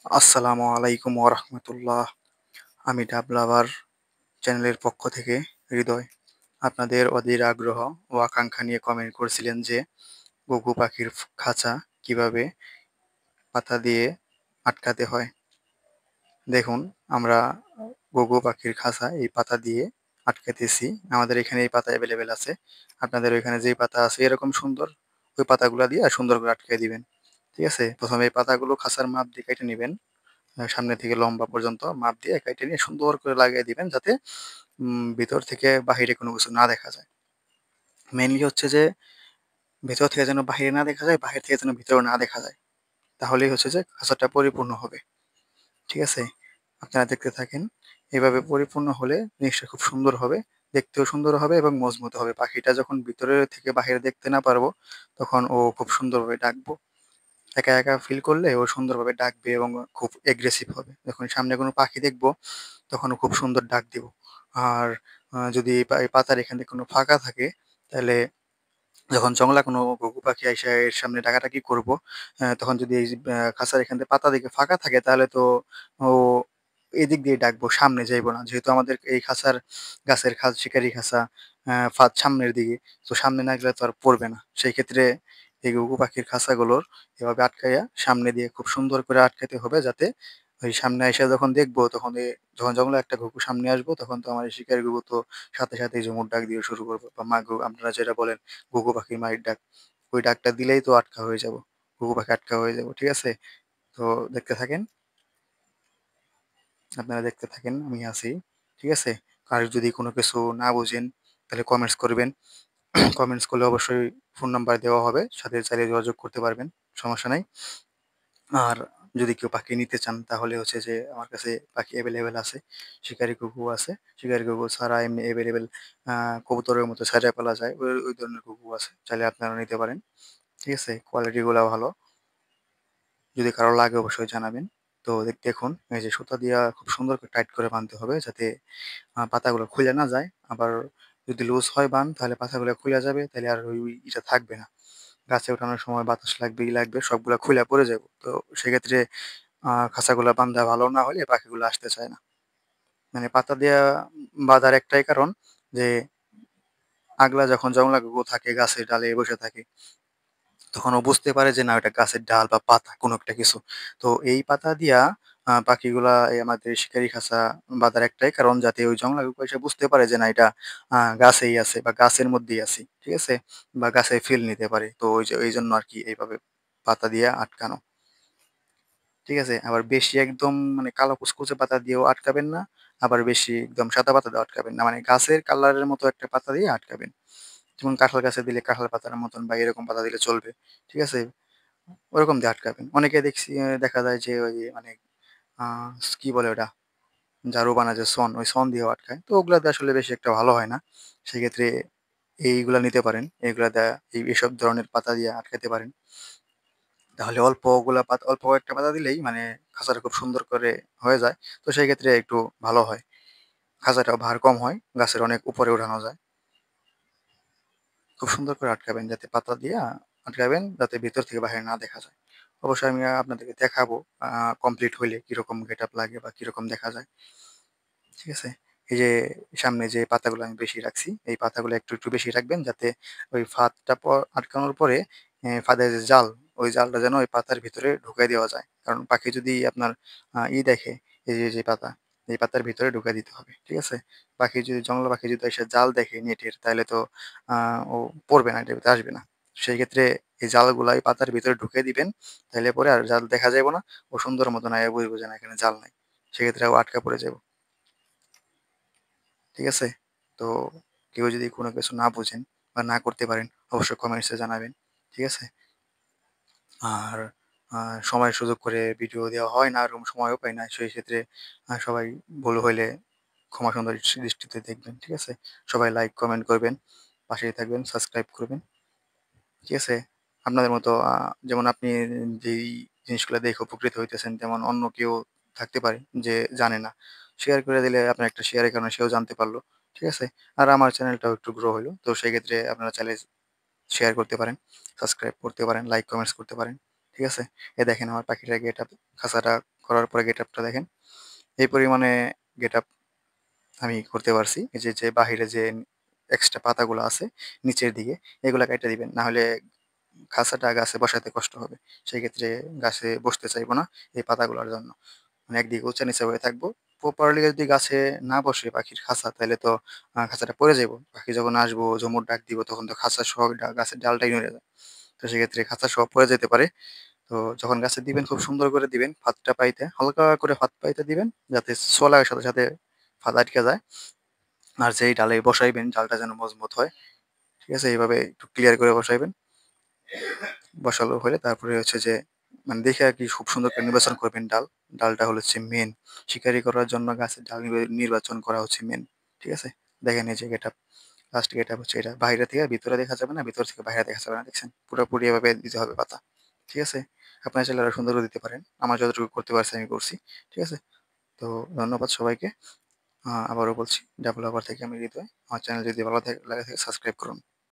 আসসালামু আলাইকুম ওরহমতুল্লাহ। আমি ডাব লাভার চ্যানেলের পক্ষ থেকে হৃদয়। আপনাদের অধীর আগ্রহ ও আকাঙ্ক্ষা নিয়ে কমেন্ট করছিলেন যে ঘুঘু পাখির খাঁচা কিভাবে পাতা দিয়ে আটকাতে হয়। দেখুন, আমরা ঘুঘু পাখির খাঁচা এই পাতা দিয়ে আটকাতেছি। আমাদের এখানে এই পাতা অ্যাভেলেবেল আছে। আপনাদের ওইখানে যেই পাতা আছে এরকম সুন্দর, ওই পাতাগুলা দিয়ে সুন্দর করে আটকে দিবেন। ঠিক আছে? প্রথমে এই পাতাগুলো খাঁচার মাপ দিয়ে কেটে নিবেন। সামনে থেকে লম্বা পর্যন্ত মাপ দিয়ে কেটে নিয়ে সুন্দর করে লাগিয়ে দিবেন, যাতে ভিতর থেকে বাহিরে কোনো কিছু না দেখা যায়। মেইনলি হচ্ছে যে ভেতর থেকে যেন বাহিরে না দেখা যায়, বাহির থেকে যেন ভিতরে না দেখা যায়। তাহলেই হচ্ছে যে খাঁচাটা পরিপূর্ণ হবে। ঠিক আছে? আপনারা দেখতে থাকেন। এভাবে পরিপূর্ণ হলে জিনিসটা খুব সুন্দর হবে। দেখতেও সুন্দর হবে এবং মজবুত হবে। পাখিটা যখন ভিতরে থেকে বাহিরে দেখতে না পারবো, তখন ও খুব সুন্দরভাবে ডাকবো। একা, একা ফিল করলে ও সুন্দরভাবে ডাকবে এবং খুব এগ্রেসিভ হবে। যখন সামনে কোনো পাখি দেখবো, তখন ও খুব সুন্দর ডাক দিব। আর যদি এই পাতার এখান থেকে কোনো ফাঁকা থাকে, তাহলে যখন জংলা কোনো ঘুঘু পাখি আইসা এর সামনে ডাকাডাকি করবো, তখন যদি এই যে খাঁচার এখান থেকে পাতা দিকে ফাঁকা থাকে, তাহলে তো ও এদিক দিয়ে ডাকবো, সামনে যাইবো না। যেহেতু আমাদের এই খাঁচার গাছের শিকারি খাঁচা ফাঁদ সামনের দিকে। তো সামনে না গেলে তো আর পড়বে না। সেই ক্ষেত্রে এই ঘুঘু পাখির খাঁচাগুলোর এভাবে আটকাইয়া সামনে দিয়ে খুব সুন্দর করে আটকাইতে হবে, যাতে ওই সামনে আইসা যখন দেখবো, তখন যখন জংলা একটা ঘুঘু সামনে আসবো, তখন তো আমার এই শিকারি ঘুঘু তো সাথে সাথেই ঝুমুর ডাক দিয়ে শুরু করবো, বা মা আপনারা যেটা বলেন ঘুঘু পাখির মায়ের ডাক। ওই ডাকটা দিলেই তো আটকা হয়ে যাবো। ঘুঘু পাখি আটকা হয়ে যাবো। ঠিক আছে? তো দেখতে থাকেন। আপনারা দেখতে থাকেন, আমি আছি। ঠিক আছে? আর যদি কোনো কিছু না বুঝেন, তাহলে কমেন্টস করবেন। কমেন্টস করলে অবশ্যই ফোন নাম্বার দেওয়া হবে। সাথে চাইলে যোগাযোগ করতে পারবেন। সমস্যা নাই। আর যদি কেউ পাখি নিতে চান, তাহলে হচ্ছে যে আমার কাছে পাখি এভেইলেবল আছে। শিকারি ঘুঘু আছে। শিকারি ঘুঘু ছাড়া এমনি এভেইলেবল আ কবুতরের মতো ছাইড়া পালা যায়। ওই ধরনের ঘুঘু আছে। চাইলে আপনারা নিতে পারেন। ঠিক আছে? কোয়ালিটি গুলা ভালো। যদি কারো লাগে অবশ্যই জানাবেন। তো দেখুন, এই যে সুতা দিয়া খুব সুন্দর করে টাইট করে বাঁধতে হবে, যাতে পাতাগুলো খুইলা না যায়। আবার যদি লুজ হয় তাহলে পাতাগুলো খুইলা যাবে। তাইলে আর ওই ইটা থাকবে না। গাছে ওঠানোর সময় বাতাস লাগবে, লাগবে, সবগুলা খুইলা পড়ে যাবে। তো সেক্ষেত্রে খাঁচাগুলা বান্ধা ভালো না হলে পাখিগুলো আসতে চায় না। মানে পাতা দিয়া বাঁধার একটাই কারণ যে, আগলা যখন জংলা ঘুঘু থাকে গাছের ডালে বসে থাকে, তখন ও বুঝতে পারে যে না, ওটা গাছের ডাল বা পাতা কোনো একটা কিছু। তো এই পাতা দিয়া পাখিগুলা এই আমাদের শিকারি খাঁচা বাঁধার একটাই কারণ, যাতে ওই জংলা কাকু এসে বুঝতে পারে যে না, এটা গাছেই আছে বা গাছের মধ্যেই আছি। ঠিক আছে? বা গাছে ফিল নিতে পারে। তো ওই যে এইজন্য আরকি এইভাবে পাতা দিয়ে আটকানো। ঠিক আছে? আবার বেশি একদম মানে কালো কুচকুচে পাতা দিয়েও আটকাবেন না। আবার বেশি একদম সাদা পাতা দিয়ে আটকাবেন না। মানে গাছের কালারের মতো একটা পাতা দিয়ে আটকাবেন। যেমন কাঁঠাল গাছে দিলে কাঁঠাল পাতার মতন বা এরকম পাতা দিলে চলবে। ঠিক আছে? ওরকম দিয়ে আটকাবেন। অনেকে দেখছি দেখা যায় যে ওই মানে আ কি বলে ওটা? ঝাড়ু বানায় যে ওই দিয়েও আটকায়। তো ওগুলা দিয়ে আসলে বেশি একটা ভালো হয় না। সেক্ষেত্রে এইগুলা নিতে পারেন। এগুলা দিয়ে এসব ধরনের পাতা দিয়ে আটকাতে পারেন। তাহলে অল্প কয়েকটা পাতা দিলেই মানে খাঁচাটা খুব সুন্দর করে হয়ে যায়। তো সেই ক্ষেত্রে একটু ভালো হয়। খাঁচাটাও ভার কম হয়। গাছের অনেক উপরে উঠানো যায়। খুব সুন্দর করে আটকাবেন, যাতে পাতা দিয়া আটকাবেন, যাতে ভিতর থেকে বাহিরে না দেখা যায়। অবশ্যই আমি আপনাদেরকে দেখাবো কমপ্লিট হইলে কিরকম গেটআপ লাগে বা কিরকম দেখা যায়। ঠিক আছে? এই যে সামনে যে পাতাগুলো আমি বেশি রাখছি, এই পাতাগুলো একটু, একটু বেশি রাখবেন, যাতে ওই ফাঁদটা আটকানোর পরে ফাঁদের যে জাল, ওই জালটা যেন ওই পাতার ভিতরে ঢুকাই দেওয়া যায়। কারণ পাখি যদি আপনার দেখে, এই যে পাতা, এই পাতার ভিতরে ঢুকাই দিতে হবে। ঠিক আছে? জংলা পাখি যদি এসে জাল দেখে নেটের, তাহলে তো ও পড়বে না, এটার ভিতরে আসবে না। সেই ক্ষেত্রে এই জালগুলা এই পাতার ভিতরে ঢুকিয়ে দিবেন। তাইলে পরে আর জাল দেখা যাইব না। ও সুন্দর মতন আইয়া বুঝবো যে না, এখানে জাল নাই। সেক্ষেত্রে ও আটকা পড়ে যাবে। ঠিক আছে? তো কেউ যদি কোনো কিছু না বুঝেন বা না করতে পারেন, অবশ্যই কমেন্টসে জানাবেন। ঠিক আছে? আর সময় সুযোগ করে ভিডিও দেওয়া হয় না, ওরকম সময়ও পাই না। সেই ক্ষেত্রে সবাই ভুল হইলে ক্ষমা সুন্দর দৃষ্টিতে দেখবেন। ঠিক আছে? সবাই লাইক, কমেন্ট করবেন, পাশেই থাকবেন, সাবস্ক্রাইব করবেন। ঠিক আছে? আপনাদের মতো যেমন আপনি যেই জিনিসগুলা দেখে উপকৃত হইতেছেন, তেমন অন্য কেউ থাকতে পারে যে জানে না। শেয়ার করে দিলে আপনার একটা শেয়ারের কারণে সেও জানতে পারল। ঠিক আছে? আর আমার চ্যানেলটাও একটু গ্রো হইলো। তো সেক্ষেত্রে আপনারা চাইলে শেয়ার করতে পারেন, সাবস্ক্রাইব করতে পারেন, লাইক, কমেন্টস করতে পারেন। ঠিক আছে? দেখেন আমার পাখিটার গেটআপ, খাঁচাটা করার পরে গেটআপটা দেখেন। এই পরিমাণে গেটআপ আমি করতে পারছি। এই যে বাহিরে যে এক্সট্রা পাতাগুলো আছে নিচের দিকে, এগুলা কাইটা দিবেন। না হলে খাঁচাটা গাছে বসাইতে কষ্ট হবে। সেক্ষেত্রে গাছে বসতে চাইবো না এই পাতাগুলোর জন্য। মানে একদিকে উঁচা নিচা হয়ে থাকবো। প্রপারলি যদি গাছে না বসে পাখির খাঁচা, তাইলে তো খাঁচাটা পড়ে যাইবো। পাখি যখন আসবো, ঝুমুর ডাক দিব, তখন তো খাঁচা সহ গাছের ডালটাই নড়ে যায়। তো সেক্ষেত্রে খাঁচা সহ পড়ে যেতে পারে। তো যখন গাছে দিবেন খুব সুন্দর করে দিবেন, ফাঁদটা পাইতে হালকা করে ফাঁদ পাইতে দিবেন, যাতে ছোঁয়া লাগার সাথে সাথে ফাঁদ আটকে যায়। আর যেই ডালে বসাইবেন, ডালটা যেন মজবুত হয়। ঠিক আছে? এইভাবে একটু ক্লিয়ার করে বসাইবেন। বসালো হলে তারপরে হচ্ছে যে মানে দেখে আরকি খুব সুন্দর করে নির্বাচন করবেন ডাল। ডালটা হচ্ছে মেইন। শিকারি করার জন্য গাছের ডাল নির্বাচন করা হচ্ছে মেইন। ঠিক আছে? দেখেন এই যে গেটআপ, লাস্ট গেটআপ হচ্ছে এটা। বাইরে থেকে ভিতরে দেখা যাবে না, ভিতর থেকে বাইরে দেখা যাবে না। দেখছেন? পুরাপুরি এভাবে দিতে হবে পাতা। ঠিক আছে? আপনারা চাইলে আরো সুন্দর করে দিতে পারেন। আমার যতটুকু করতে পারছি আমি করছি। ঠিক আছে? তো ধন্যবাদ সবাইকে। আবারও বলছি, ডেভেলপার থেকে আমি হৃদয়। আমার চ্যানেল যদি ভালো লাগে থাকে সাবস্ক্রাইব করুন।